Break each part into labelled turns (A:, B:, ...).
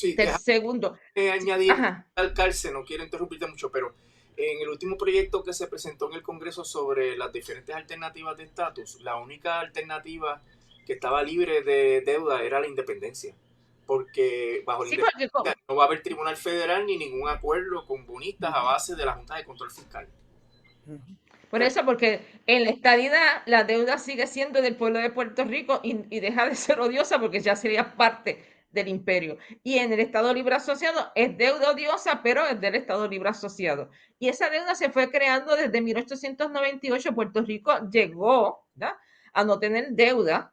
A: Sí, déjame
B: Segundo,
A: añadir
B: ajá.
A: al calce, no quiero interrumpirte mucho, pero en el último proyecto que se presentó en el Congreso sobre las diferentes alternativas de estatus, la única alternativa que estaba libre de deuda era la independencia, porque bajo la
B: Sí, porque
A: independencia no va a haber tribunal federal ni ningún acuerdo con bonistas a base de la Junta de Control Fiscal.
B: por eso, porque en la estadidad la deuda sigue siendo del pueblo de Puerto Rico y deja de ser odiosa porque ya sería parte del imperio. Y en el Estado Libre Asociado es deuda odiosa, pero es del Estado Libre Asociado. Y esa deuda se fue creando desde 1898. Puerto Rico llegó, ¿verdad?, a no tener deuda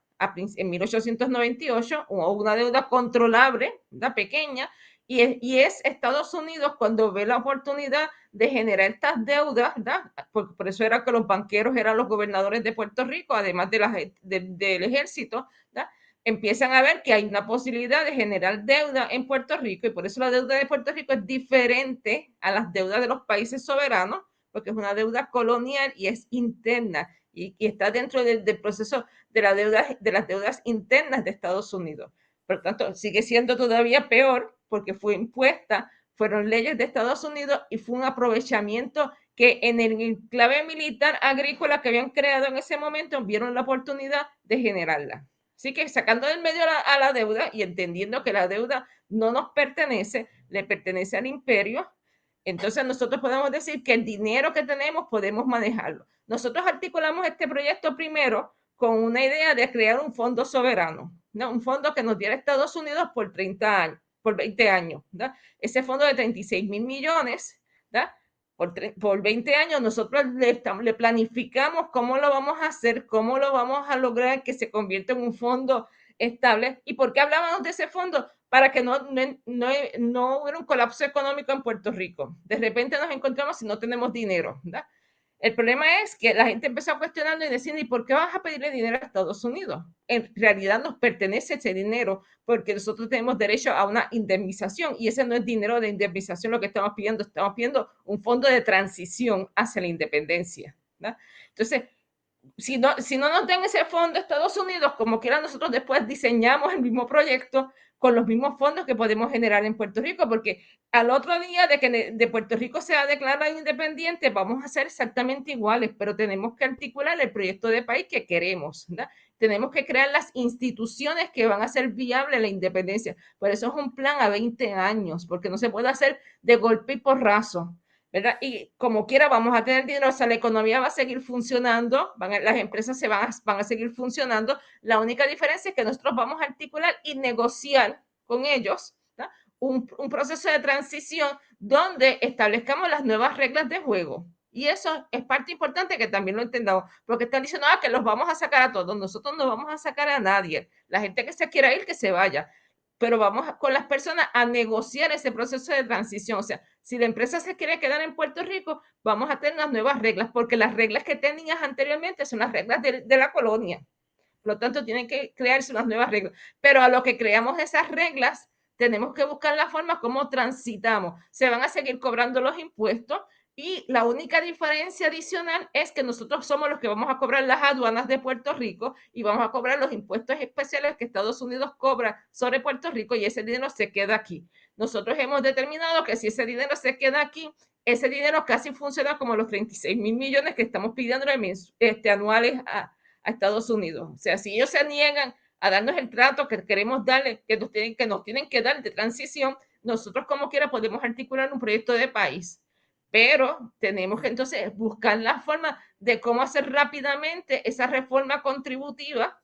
B: en 1898, o una deuda controlable, ¿verdad?, pequeña, y es Estados Unidos cuando ve la oportunidad de generar estas deudas, ¿verdad? Por eso era que los banqueros eran los gobernadores de Puerto Rico, además del ejército, ¿verdad? Empiezan a ver que hay una posibilidad de generar deuda en Puerto Rico, y por eso la deuda de Puerto Rico es diferente a las deudas de los países soberanos, porque es una deuda colonial y es interna, y está dentro del proceso de las deudas internas de Estados Unidos. Por lo tanto, sigue siendo todavía peor porque fue impuesta, fueron leyes de Estados Unidos y fue un aprovechamiento que en el enclave militar agrícola que habían creado en ese momento vieron la oportunidad de generarla. Así que sacando del medio a la deuda y entendiendo que la deuda no nos pertenece, le pertenece al imperio, entonces nosotros podemos decir que el dinero que tenemos podemos manejarlo. Nosotros articulamos este proyecto primero con una idea de crear un fondo soberano, ¿no? Un fondo que nos diera Estados Unidos por 30 años, por 20 años, ¿verdad? Ese fondo de 36,000 millones, ¿verdad? Por 20 años nosotros le planificamos cómo lo vamos a hacer, cómo lo vamos a lograr que se convierta en un fondo estable. ¿Y por qué hablábamos de ese fondo? Para que no hubiera un colapso económico en Puerto Rico. De repente nos encontramos si no tenemos dinero, ¿verdad? El problema es que la gente empezó a cuestionarlo y decir, ¿y por qué vas a pedirle dinero a Estados Unidos? En realidad nos pertenece ese dinero porque nosotros tenemos derecho a una indemnización, y ese no es dinero de indemnización lo que estamos pidiendo un fondo de transición hacia la independencia, ¿verdad? Entonces, si no nos den ese fondo Estados Unidos, como quiera nosotros después diseñamos el mismo proyecto con los mismos fondos que podemos generar en Puerto Rico, porque al otro día de que de Puerto Rico sea declarado independiente, vamos a ser exactamente iguales, pero tenemos que articular el proyecto de país que queremos, ¿verdad? Tenemos que crear las instituciones que van a hacer viable la independencia. Por eso es un plan a 20 años, porque no se puede hacer de golpe y porrazo, ¿verdad? Y como quiera vamos a tener dinero, o sea, la economía va a seguir funcionando, las empresas van a seguir funcionando. La única diferencia es que nosotros vamos a articular y negociar con ellos, ¿verdad?, un proceso de transición donde establezcamos las nuevas reglas de juego. Y eso es parte importante que también lo entendamos, porque están diciendo que los vamos a sacar a todos. Nosotros no vamos a sacar a nadie. La gente que se quiera ir, que se vaya, pero vamos con las personas a negociar ese proceso de transición. O sea, si la empresa se quiere quedar en Puerto Rico, vamos a tener unas nuevas reglas, porque las reglas que tenías anteriormente son las reglas de la colonia. Por lo tanto, tienen que crearse unas nuevas reglas. Pero a lo que creamos esas reglas, tenemos que buscar la forma como transitamos. Se van a seguir cobrando los impuestos, y la única diferencia adicional es que nosotros somos los que vamos a cobrar las aduanas de Puerto Rico y vamos a cobrar los impuestos especiales que Estados Unidos cobra sobre Puerto Rico, y ese dinero se queda aquí. Nosotros hemos determinado que si ese dinero se queda aquí, ese dinero casi funciona como los 36,000 millones que estamos pidiendo anuales a Estados Unidos. O sea, si ellos se niegan a darnos el trato que queremos darle, que nos tienen que dar de transición, nosotros como quiera podemos articular un proyecto de país. Pero tenemos que entonces buscar la forma de cómo hacer rápidamente esa reforma contributiva